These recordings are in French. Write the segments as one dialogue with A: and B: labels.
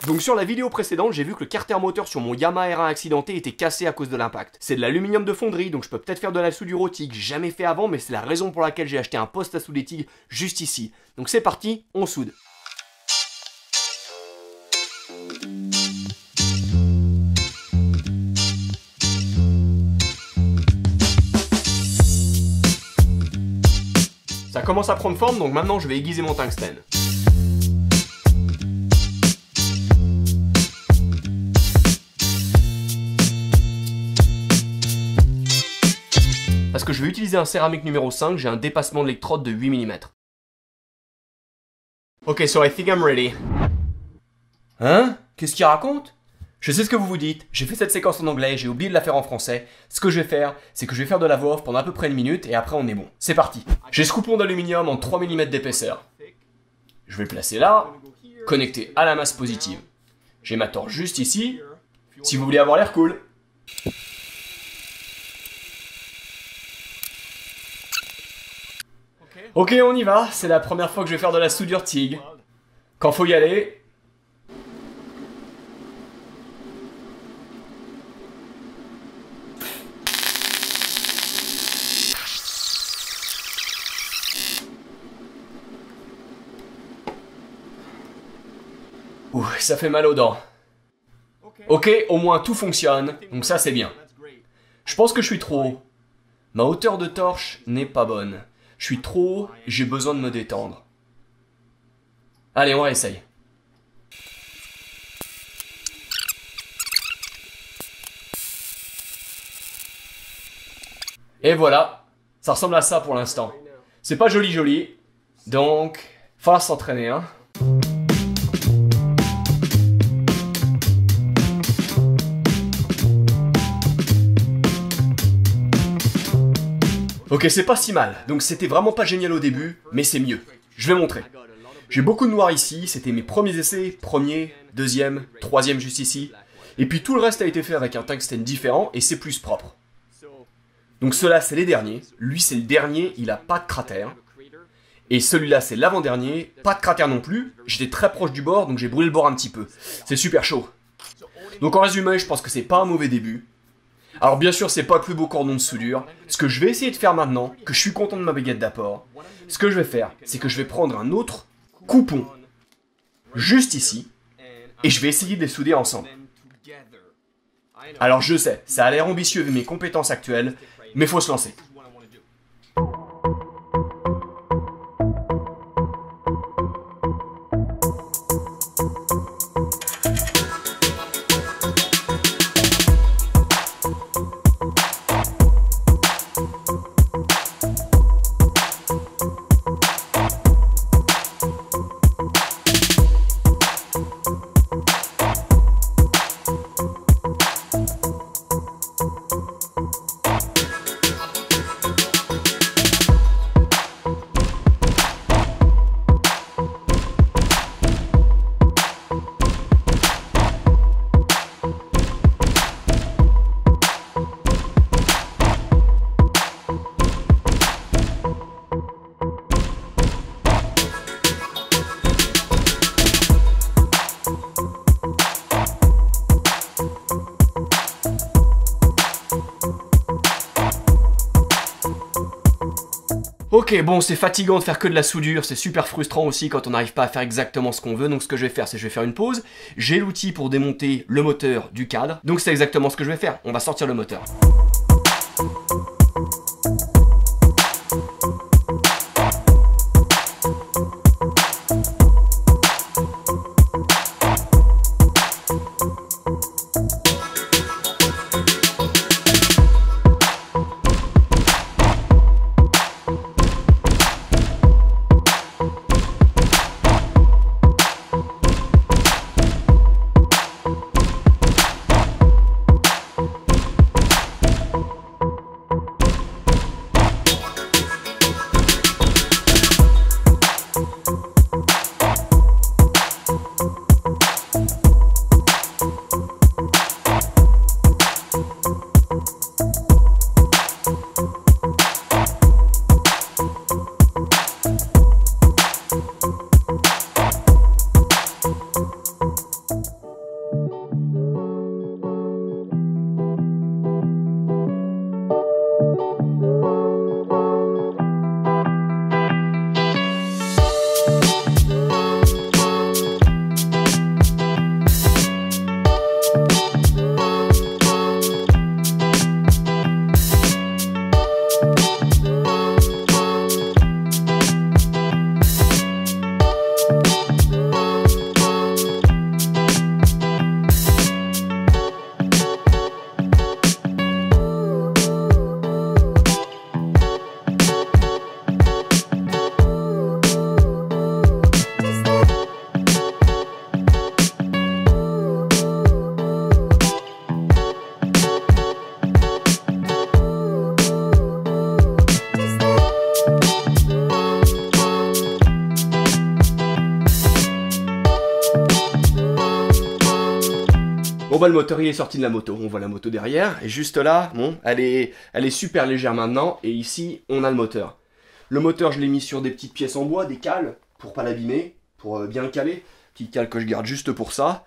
A: Donc sur la vidéo précédente, j'ai vu que le carter moteur sur mon Yamaha R1 accidenté était cassé à cause de l'impact. C'est de l'aluminium de fonderie, donc je peux peut-être faire de la soudure au TIG, jamais fait avant, mais c'est la raison pour laquelle j'ai acheté un poste à souder TIG juste ici. Donc c'est parti, on soude. Ça commence à prendre forme, donc maintenant je vais aiguiser mon tungstène. Parce que je vais utiliser un céramique numéro 5, j'ai un dépassement de l'électrode de 8 mm. Ok, so I think I'm ready. Hein? Qu'est-ce qu'il raconte? Je sais ce que vous vous dites, j'ai fait cette séquence en anglais, j'ai oublié de la faire en français. Ce que je vais faire, c'est que je vais faire de la voix off pendant à peu près une minute et après on est bon. C'est parti. J'ai ce coupon d'aluminium en 3 mm d'épaisseur. Je vais le placer là, connecté à la masse positive. J'ai ma torche juste ici, si vous voulez avoir l'air cool. Ok, on y va, c'est la première fois que je vais faire de la soudure TIG. Quand faut y aller... Ouh, ça fait mal aux dents. Ok, au moins tout fonctionne, donc ça c'est bien. Je pense que je suis trop haut. Ma hauteur de torche n'est pas bonne. Je suis trop haut, j'ai besoin de me détendre. Allez, on réessaye. Et voilà, ça ressemble à ça pour l'instant. C'est pas joli joli, donc falloir s'entraîner, hein. Ok, c'est pas si mal, donc c'était vraiment pas génial au début, mais c'est mieux. Je vais montrer. J'ai beaucoup de noir ici, c'était mes premiers essais, premier, deuxième, troisième juste ici. Et puis tout le reste a été fait avec un tungstène différent et c'est plus propre. Donc ceux-là c'est les derniers, lui c'est le dernier, il a pas de cratère. Et celui-là c'est l'avant-dernier, pas de cratère non plus, j'étais très proche du bord donc j'ai brûlé le bord un petit peu. C'est super chaud. Donc en résumé, je pense que c'est pas un mauvais début. Alors bien sûr, c'est pas le plus beau cordon de soudure. Ce que je vais essayer de faire maintenant, que je suis content de ma baguette d'apport, ce que je vais faire, c'est que je vais prendre un autre coupon, juste ici, et je vais essayer de les souder ensemble. Alors je sais, ça a l'air ambitieux vu mes compétences actuelles, mais faut se lancer. Ok, bon, c'est fatigant de faire que de la soudure, c'est super frustrant aussi quand on n'arrive pas à faire exactement ce qu'on veut, donc ce que je vais faire, c'est que je vais faire une pause. J'ai l'outil pour démonter le moteur du cadre, donc c'est exactement ce que je vais faire, on va sortir le moteur. voit le moteur, il est sorti de la moto. On voit la moto derrière. Et juste là, bon, elle est super légère maintenant. Et ici, on a le moteur. Le moteur, je l'ai mis sur des petites pièces en bois, des cales, pour pas l'abîmer, pour bien le caler. Petite cale que je garde juste pour ça.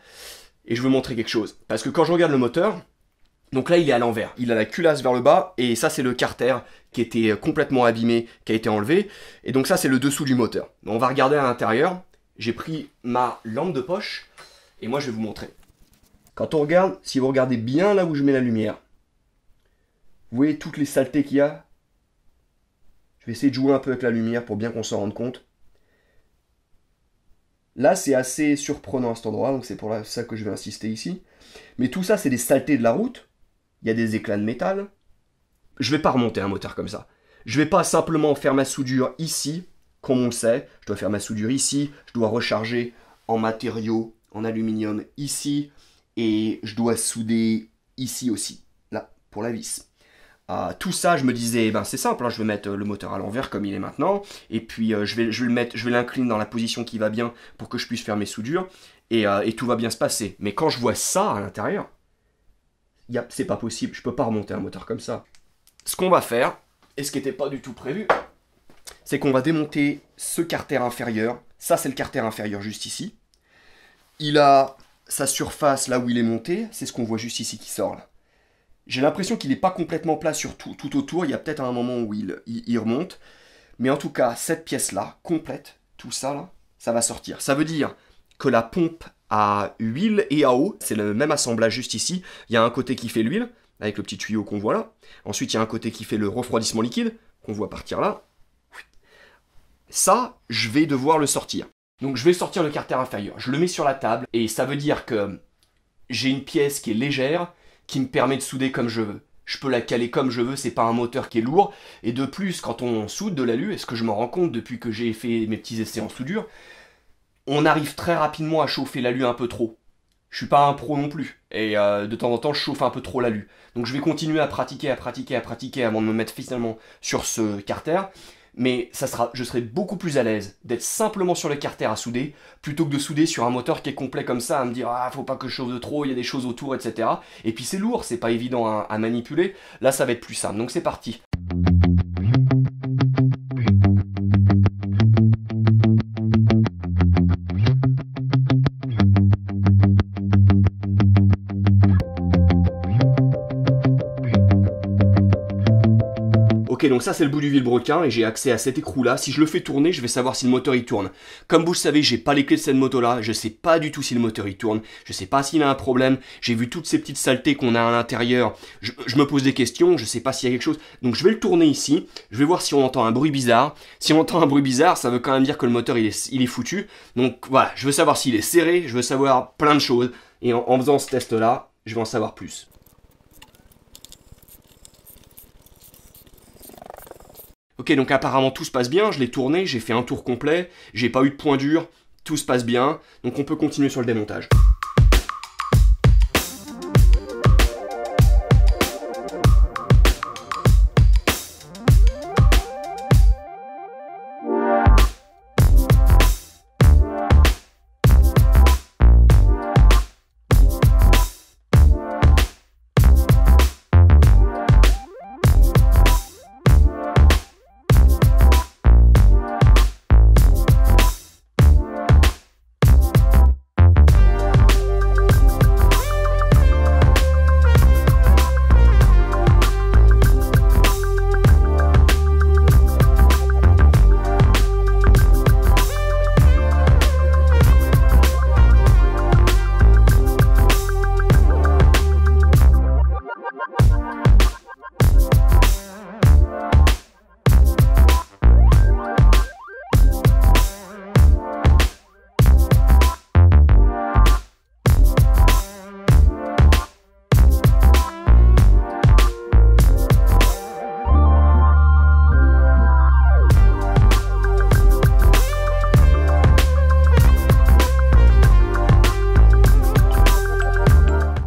A: Et je veux montrer quelque chose. Parce que quand je regarde le moteur, donc là, il est à l'envers. Il a la culasse vers le bas. Et ça, c'est le carter qui était complètement abîmé, qui a été enlevé. Et donc ça, c'est le dessous du moteur. On va regarder à l'intérieur. J'ai pris ma lampe de poche. Et moi, je vais vous montrer. Quand on regarde, si vous regardez bien là où je mets la lumière, vous voyez toutes les saletés qu'il y a? Je vais essayer de jouer un peu avec la lumière pour bien qu'on s'en rende compte. Là, c'est assez surprenant à cet endroit, donc c'est pour ça que je vais insister ici. Mais tout ça, c'est des saletés de la route. Il y a des éclats de métal. Je ne vais pas remonter un moteur comme ça. Je ne vais pas simplement faire ma soudure ici, comme on le sait. Je dois faire ma soudure ici, je dois recharger en matériaux, en aluminium ici. Et je dois souder ici aussi, là, pour la vis. Tout ça, je me disais, ben c'est simple, hein, je vais mettre le moteur à l'envers comme il est maintenant, et puis je vais l'incliner dans la position qui va bien pour que je puisse faire mes soudures, et tout va bien se passer. Mais quand je vois ça à l'intérieur, c'est pas possible, je peux pas remonter un moteur comme ça. Ce qu'on va faire, et ce qui n'était pas du tout prévu, c'est qu'on va démonter ce carter inférieur. Ça, c'est le carter inférieur juste ici. Il a sa surface là où il est monté, c'est ce qu'on voit juste ici qui sort là. J'ai l'impression qu'il n'est pas complètement plat sur tout autour, il y a peut-être un moment où il remonte. Mais en tout cas, cette pièce-là, complète, tout ça là, ça va sortir. Ça veut dire que la pompe à huile et à eau, c'est le même assemblage juste ici. Il y a un côté qui fait l'huile, avec le petit tuyau qu'on voit là. Ensuite, il y a un côté qui fait le refroidissement liquide, qu'on voit partir là. Ça, je vais devoir le sortir. Donc je vais sortir le carter inférieur, je le mets sur la table, et ça veut dire que j'ai une pièce qui est légère, qui me permet de souder comme je veux. Je peux la caler comme je veux, c'est pas un moteur qui est lourd, et de plus, quand on soude de l'alu, et ce que je m'en rends compte depuis que j'ai fait mes petits essais en soudure, on arrive très rapidement à chauffer l'alu un peu trop. Je suis pas un pro non plus, et de temps en temps je chauffe un peu trop l'alu. Donc je vais continuer à pratiquer avant de me mettre finalement sur ce carter. Mais je serai beaucoup plus à l'aise d'être simplement sur le carter à souder, plutôt que de souder sur un moteur qui est complet comme ça, à me dire « Ah, faut pas que je chauffe de trop, il y a des choses autour, etc. » Et puis c'est lourd, c'est pas évident à manipuler. Là, ça va être plus simple, donc c'est parti. Ok, donc ça c'est le bout du vilebrequin et j'ai accès à cet écrou là. Si je le fais tourner, je vais savoir si le moteur il tourne. Comme vous le savez, j'ai pas les clés de cette moto là, je sais pas du tout si le moteur il tourne, je sais pas s'il a un problème, j'ai vu toutes ces petites saletés qu'on a à l'intérieur, je me pose des questions, je sais pas s'il y a quelque chose. Donc je vais le tourner ici, je vais voir si on entend un bruit bizarre. Si on entend un bruit bizarre, ça veut quand même dire que le moteur il est foutu. Donc voilà, je veux savoir s'il est serré, je veux savoir plein de choses. Et en faisant ce test là, je vais en savoir plus. Ok, donc apparemment tout se passe bien, je l'ai tourné, j'ai fait un tour complet, j'ai pas eu de point dur, tout se passe bien, donc on peut continuer sur le démontage.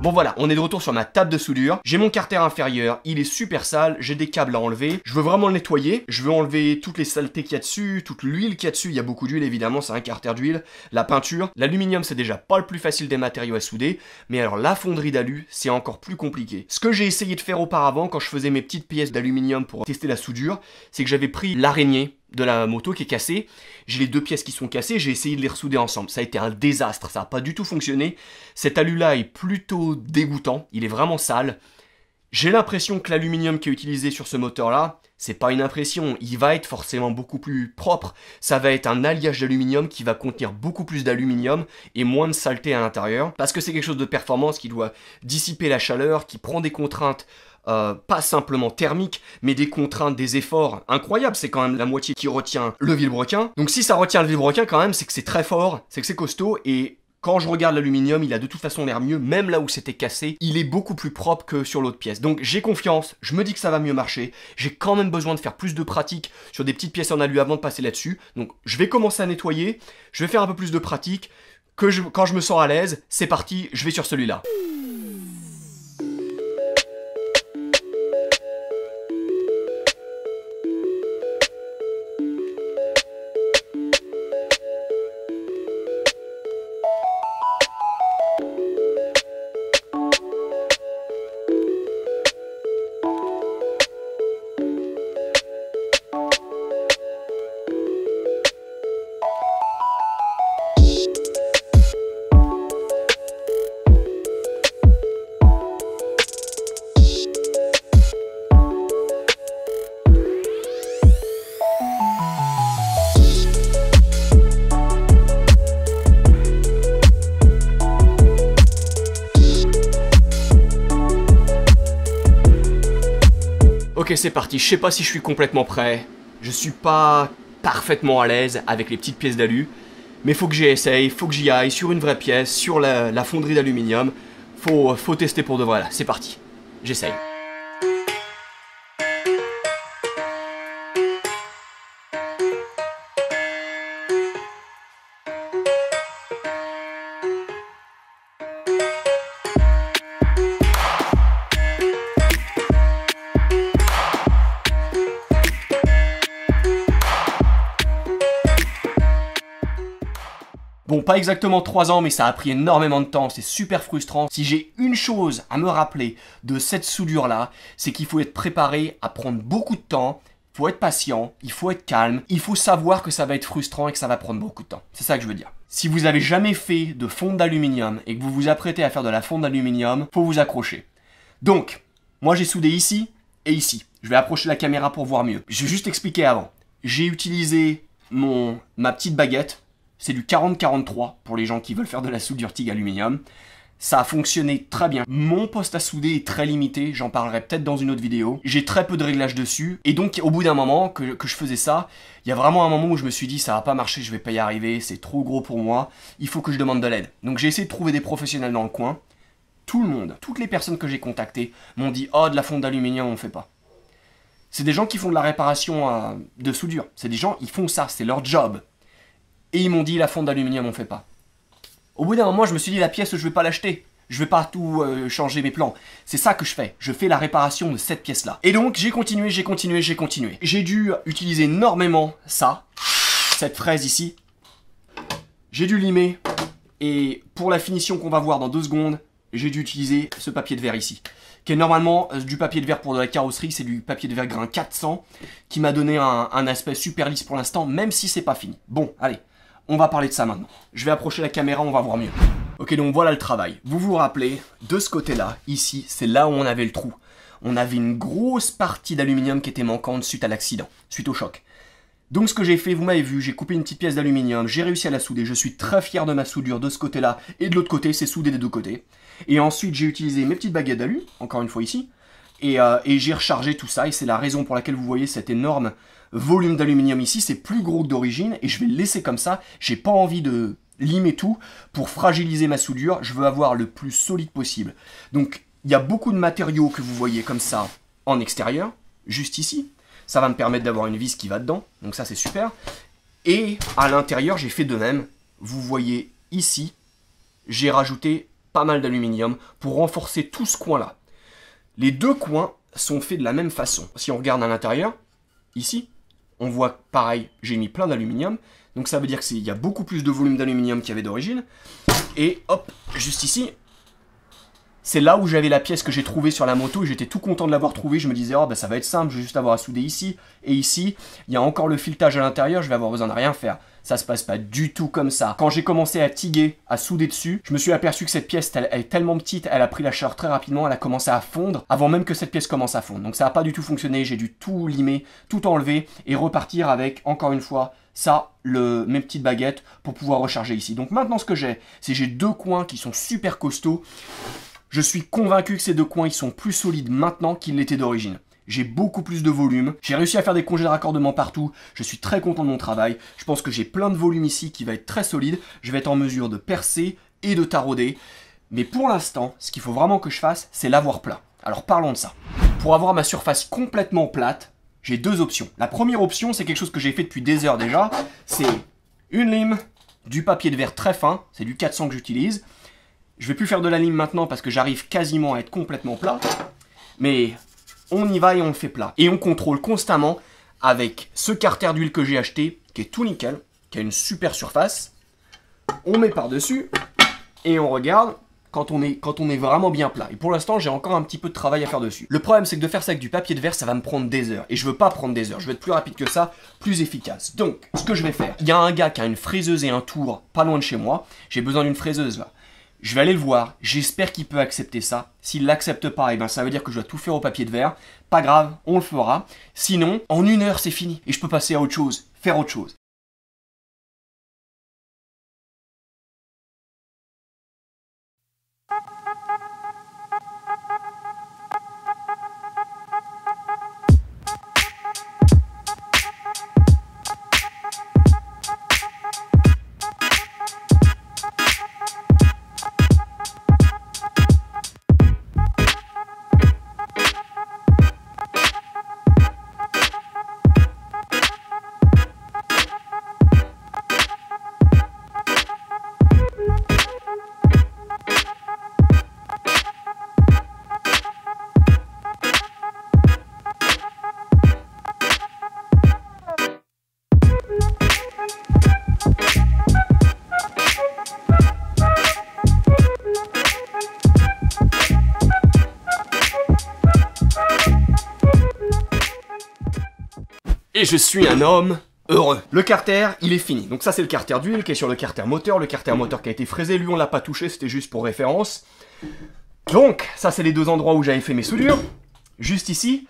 A: Bon voilà, on est de retour sur ma table de soudure. J'ai mon carter inférieur, il est super sale, j'ai des câbles à enlever. Je veux vraiment le nettoyer, je veux enlever toutes les saletés qu'il y a dessus, toute l'huile qu'il y a dessus. Il y a beaucoup d'huile évidemment, c'est un carter d'huile. La peinture, l'aluminium c'est déjà pas le plus facile des matériaux à souder, mais alors la fonderie d'alu, c'est encore plus compliqué. Ce que j'ai essayé de faire auparavant quand je faisais mes petites pièces d'aluminium pour tester la soudure, c'est que j'avais pris l'araignée de la moto qui est cassée, j'ai les deux pièces qui sont cassées, j'ai essayé de les ressouder ensemble. Ça a été un désastre, ça n'a pas du tout fonctionné. Cet alu-là est plutôt dégoûtant, il est vraiment sale. J'ai l'impression que l'aluminium qui est utilisé sur ce moteur-là, c'est pas une impression, il va être forcément beaucoup plus propre. Ça va être un alliage d'aluminium qui va contenir beaucoup plus d'aluminium et moins de saleté à l'intérieur. Parce que c'est quelque chose de performance qui doit dissiper la chaleur, qui prend des contraintes pas simplement thermiques, mais des contraintes, des efforts incroyables. C'est quand même la moitié qui retient le vilebrequin. Donc si ça retient le vilebrequin quand même, c'est que c'est très fort, c'est que c'est costaud et... Quand je regarde l'aluminium, il a de toute façon l'air mieux, même là où c'était cassé, il est beaucoup plus propre que sur l'autre pièce. Donc j'ai confiance, je me dis que ça va mieux marcher, j'ai quand même besoin de faire plus de pratique sur des petites pièces en alu avant de passer là-dessus. Donc je vais commencer à nettoyer, je vais faire un peu plus de pratique, quand je me sens à l'aise, c'est parti, je vais sur celui-là. Ok, c'est parti, je sais pas si je suis complètement prêt, je suis pas parfaitement à l'aise avec les petites pièces d'alu, mais faut que j'y essaye, faut que j'y aille sur une vraie pièce, sur la fonderie d'aluminium, faut tester pour de vrai là, c'est parti, j'essaye. Bon, pas exactement 3 ans, mais ça a pris énormément de temps, c'est super frustrant. Si j'ai une chose à me rappeler de cette soudure-là, c'est qu'il faut être préparé à prendre beaucoup de temps, il faut être patient, il faut être calme, il faut savoir que ça va être frustrant et que ça va prendre beaucoup de temps. C'est ça que je veux dire. Si vous avez jamais fait de fonte d'aluminium et que vous vous apprêtez à faire de la fonte d'aluminium, faut vous accrocher. Donc, moi j'ai soudé ici et ici. Je vais approcher la caméra pour voir mieux. Je vais juste expliquer avant. J'ai utilisé ma petite baguette. C'est du 40-43 pour les gens qui veulent faire de la soudure TIG aluminium. Ça a fonctionné très bien. Mon poste à souder est très limité, j'en parlerai peut-être dans une autre vidéo. J'ai très peu de réglages dessus. Et donc au bout d'un moment que je faisais ça, il y a vraiment un moment où je me suis dit ça va pas marcher, je vais pas y arriver, c'est trop gros pour moi, il faut que je demande de l'aide. Donc j'ai essayé de trouver des professionnels dans le coin. Tout le monde, toutes les personnes que j'ai contactées m'ont dit « Oh, de la fonte d'aluminium, on fait pas ». C'est des gens qui font de la réparation de soudure. C'est des gens, ils font ça, c'est leur job. Et ils m'ont dit la fonte d'aluminium on fait pas. Au bout d'un moment je me suis dit la pièce je vais pas l'acheter. Je vais pas tout changer mes plans. C'est ça que je fais. Je fais la réparation de cette pièce là. Et donc j'ai continué. J'ai dû utiliser énormément ça. Cette fraise ici. J'ai dû limer. Et pour la finition qu'on va voir dans 2 secondes, j'ai dû utiliser ce papier de verre ici. Qui est normalement du papier de verre pour de la carrosserie, c'est du papier de verre grain 400 qui m'a donné un aspect super lisse pour l'instant, même si c'est pas fini. Bon, allez. On va parler de ça maintenant. Je vais approcher la caméra, on va voir mieux. Ok, donc voilà le travail. Vous vous rappelez, de ce côté-là, ici, c'est là où on avait le trou. On avait une grosse partie d'aluminium qui était manquante suite à l'accident, suite au choc. Donc ce que j'ai fait, vous m'avez vu, j'ai coupé une petite pièce d'aluminium, j'ai réussi à la souder, je suis très fier de ma soudure de ce côté-là, et de l'autre côté, c'est soudé des deux côtés. Et ensuite, j'ai utilisé mes petites baguettes d'alu, encore une fois ici, et j'ai rechargé tout ça, et c'est la raison pour laquelle vous voyez cet énorme volume d'aluminium ici, c'est plus gros que d'origine, et je vais le laisser comme ça, j'ai pas envie de limer tout pour fragiliser ma soudure, je veux avoir le plus solide possible. Donc, il y a beaucoup de matériaux que vous voyez comme ça en extérieur, juste ici, ça va me permettre d'avoir une vis qui va dedans, donc ça c'est super. Et à l'intérieur, j'ai fait de même, vous voyez ici, j'ai rajouté pas mal d'aluminium pour renforcer tout ce coin-là. Les deux coins sont faits de la même façon. Si on regarde à l'intérieur, ici, on voit pareil, j'ai mis plein d'aluminium. Donc ça veut dire qu'il y a beaucoup plus de volume d'aluminium qu'il y avait d'origine. Et hop, juste ici, c'est là où j'avais la pièce que j'ai trouvée sur la moto et j'étais tout content de l'avoir trouvée. Je me disais, oh bah ça va être simple, je vais juste avoir à souder ici et ici. Il y a encore le filetage à l'intérieur, je vais avoir besoin de rien faire. Ça se passe pas du tout comme ça. Quand j'ai commencé à tiguer, à souder dessus, je me suis aperçu que cette pièce, elle est tellement petite, elle a pris la chaleur très rapidement, elle a commencé à fondre avant même que cette pièce commence à fondre. Donc ça n'a pas du tout fonctionné, j'ai dû tout limer, tout enlever et repartir avec, encore une fois, ça, mes petites baguettes pour pouvoir recharger ici. Donc maintenant ce que j'ai, c'est j'ai deux coins qui sont super costauds. Je suis convaincu que ces deux coins, ils sont plus solides maintenant qu'ils l'étaient d'origine. J'ai beaucoup plus de volume, j'ai réussi à faire des congés de raccordement partout, je suis très content de mon travail, je pense que j'ai plein de volume ici qui va être très solide, je vais être en mesure de percer et de tarauder, mais pour l'instant, ce qu'il faut vraiment que je fasse, c'est l'avoir plat. Alors parlons de ça. Pour avoir ma surface complètement plate, j'ai deux options. La première option, c'est quelque chose que j'ai fait depuis des heures déjà, c'est une lime, du papier de verre très fin, c'est du 400 que j'utilise. Je vais plus faire de la lime maintenant parce que j'arrive quasiment à être complètement plat, mais on y va et on le fait plat. Et on contrôle constamment avec ce carter d'huile que j'ai acheté, qui est tout nickel, qui a une super surface. On met par-dessus et on regarde quand on est vraiment bien plat. Et pour l'instant, j'ai encore un petit peu de travail à faire dessus. Le problème, c'est que de faire ça avec du papier de verre, ça va me prendre des heures. Et je veux pas prendre des heures. Je veux être plus rapide que ça, plus efficace. Donc, ce que je vais faire, il y a un gars qui a une fraiseuse et un tour pas loin de chez moi. J'ai besoin d'une fraiseuse là. Je vais aller le voir, j'espère qu'il peut accepter ça. S'il l'accepte pas, eh ben ça veut dire que je dois tout faire au papier de verre. Pas grave, on le fera. Sinon, en une heure, c'est fini. Et je peux passer à autre chose, faire autre chose. Et je suis un homme heureux. Le carter, il est fini. Donc ça, c'est le carter d'huile qui est sur le carter moteur. Le carter moteur qui a été fraisé, lui, on l'a pas touché, c'était juste pour référence. Donc, ça, c'est les deux endroits où j'avais fait mes soudures. Juste ici.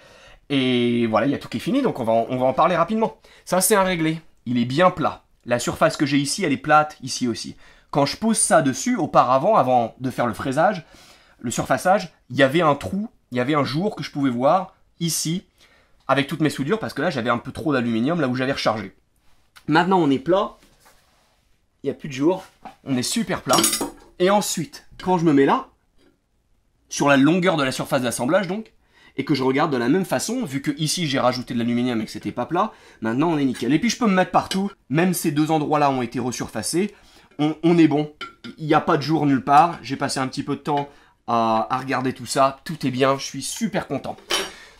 A: Et voilà, il y a tout qui est fini, donc on va en parler rapidement. Ça, c'est un réglé. Il est bien plat. La surface que j'ai ici, elle est plate, ici aussi. Quand je pose ça dessus, auparavant, avant de faire le fraisage, le surfaçage, il y avait un trou, il y avait un jour que je pouvais voir, ici, avec toutes mes soudures, parce que là, j'avais un peu trop d'aluminium, là où j'avais rechargé. Maintenant, on est plat. Il n'y a plus de jour. On est super plat. Et ensuite, quand je me mets là, sur la longueur de la surface d'assemblage, donc, et que je regarde de la même façon, vu que ici, j'ai rajouté de l'aluminium et que c'était pas plat, maintenant, on est nickel. Et puis, je peux me mettre partout. Même ces deux endroits-là ont été resurfacés. On est bon. Il n'y a pas de jour nulle part. J'ai passé un petit peu de temps à regarder tout ça. Tout est bien. Je suis super content.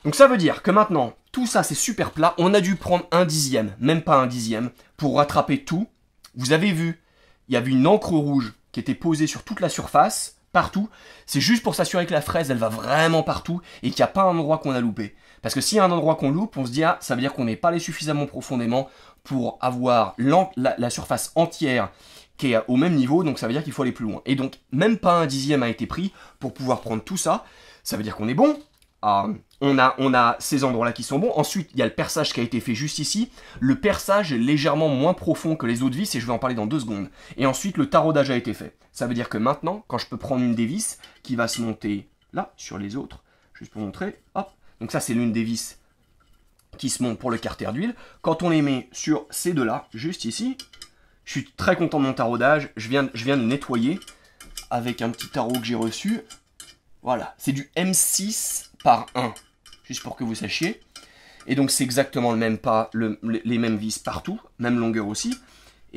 A: Donc ça veut dire que maintenant, tout ça c'est super plat, on a dû prendre un dixième, même pas un dixième, pour rattraper tout. Vous avez vu, il y avait une encre rouge qui était posée sur toute la surface, partout. C'est juste pour s'assurer que la fraise, elle va vraiment partout et qu'il n'y a pas un endroit qu'on a loupé. Parce que s'il y a un endroit qu'on loupe, on se dit, ah, ça veut dire qu'on n'est pas allé suffisamment profondément pour avoir la surface entière qui est au même niveau, donc ça veut dire qu'il faut aller plus loin. Et donc, même pas un dixième a été pris pour pouvoir prendre tout ça. Ça veut dire qu'on est bon. On a ces endroits-là qui sont bons. Ensuite, il y a le perçage qui a été fait juste ici. Le perçage est légèrement moins profond que les autres vis et je vais en parler dans 2 secondes. Et ensuite, le taraudage a été fait. Ça veut dire que maintenant, quand je peux prendre une des vis qui va se monter là, sur les autres, juste pour montrer, hop. Donc ça, c'est l'une des vis qui se monte pour le carter d'huile. Quand on les met sur ces deux-là, juste ici, je suis très content de mon taraudage. Je viens de nettoyer avec un petit tarot que j'ai reçu. Voilà, c'est du M6 par 1, juste pour que vous sachiez. Et donc c'est exactement le même pas, les mêmes vis partout, même longueur aussi.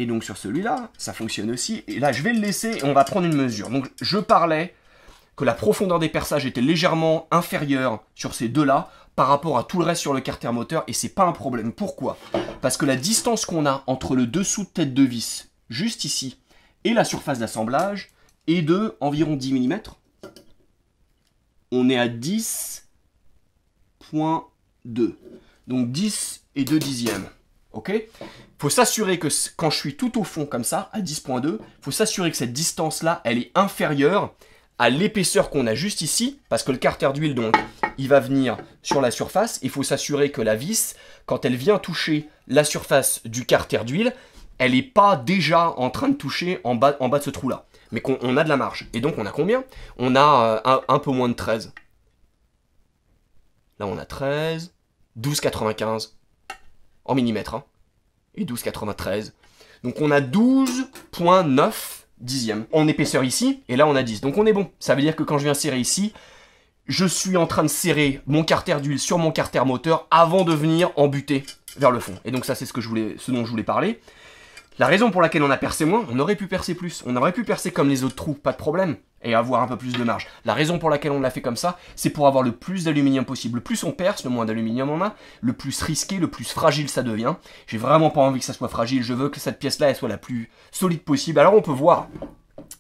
A: Et donc sur celui-là, ça fonctionne aussi. Et là, je vais le laisser et on va prendre une mesure. Donc je parlais que la profondeur des perçages était légèrement inférieure sur ces deux-là par rapport à tout le reste sur le carter moteur et c'est pas un problème. Pourquoi? Parce que la distance qu'on a entre le dessous de tête de vis, juste ici, et la surface d'assemblage est de environ 10 mm. On est à 10.2. Donc 10 et 2 dixièmes. Ok? Faut s'assurer que quand je suis tout au fond comme ça, à 10.2, faut s'assurer que cette distance-là, elle est inférieure à l'épaisseur qu'on a juste ici, parce que le carter d'huile, donc, il va venir sur la surface. Il faut s'assurer que la vis, quand elle vient toucher la surface du carter d'huile, elle n'est pas déjà en train de toucher en bas de ce trou-là. Mais qu'on a de la marge. Et donc, on a combien? On a un peu moins de 13. Là, on a 13, 12,95 en millimètres, hein, et 12,93. Donc, on a 12,9 dixièmes en épaisseur ici, et là, on a 10. Donc, on est bon. Ça veut dire que quand je viens serrer ici, je suis en train de serrer mon carter d'huile sur mon carter moteur avant de venir en buter vers le fond. Et donc, ça, c'est ce dont je voulais parler. La raison pour laquelle on a percé moins, on aurait pu percer plus. On aurait pu percer comme les autres trous, pas de problème, et avoir un peu plus de marge. La raison pour laquelle on l'a fait comme ça, c'est pour avoir le plus d'aluminium possible. Le plus on perce, le moins d'aluminium on a, le plus risqué, le plus fragile ça devient. J'ai vraiment pas envie que ça soit fragile, je veux que cette pièce-là, elle soit la plus solide possible. Alors on peut voir,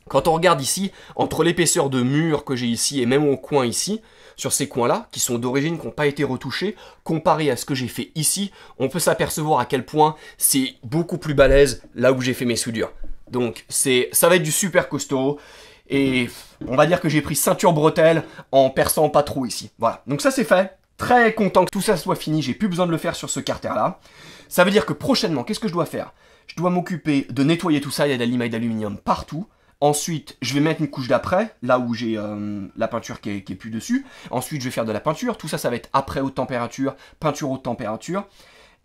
A: quand on regarde ici, entre l'épaisseur de mur que j'ai ici et même au coin ici, sur ces coins-là, qui sont d'origine, qui n'ont pas été retouchés, comparé à ce que j'ai fait ici, on peut s'apercevoir à quel point c'est beaucoup plus balèze là où j'ai fait mes soudures. Donc ça va être du super costaud, et on va dire que j'ai pris ceinture bretelle en perçant pas trop ici. Voilà, donc ça c'est fait. Très content que tout ça soit fini, j'ai plus besoin de le faire sur ce carter-là. Ça veut dire que prochainement, qu'est-ce que je dois faire? Je dois m'occuper de nettoyer tout ça, il y a de la limaille d'aluminium partout. Ensuite, je vais mettre une couche d'après, là où j'ai la peinture qui est plus dessus. Ensuite, je vais faire de la peinture. Tout ça, ça va être après haute température, peinture haute température.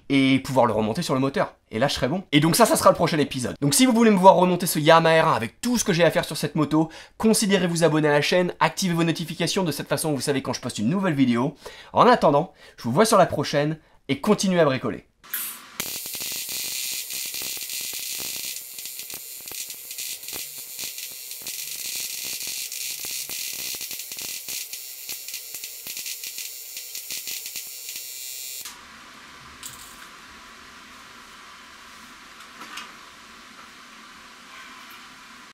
A: Et pouvoir le remonter sur le moteur. Et là, je serai bon. Et donc ça sera le prochain épisode. Donc si vous voulez me voir remonter ce Yamaha R1 avec tout ce que j'ai à faire sur cette moto, considérez vous abonner à la chaîne, activez vos notifications, de cette façon vous savez quand je poste une nouvelle vidéo. En attendant, je vous vois sur la prochaine, et continuez à bricoler.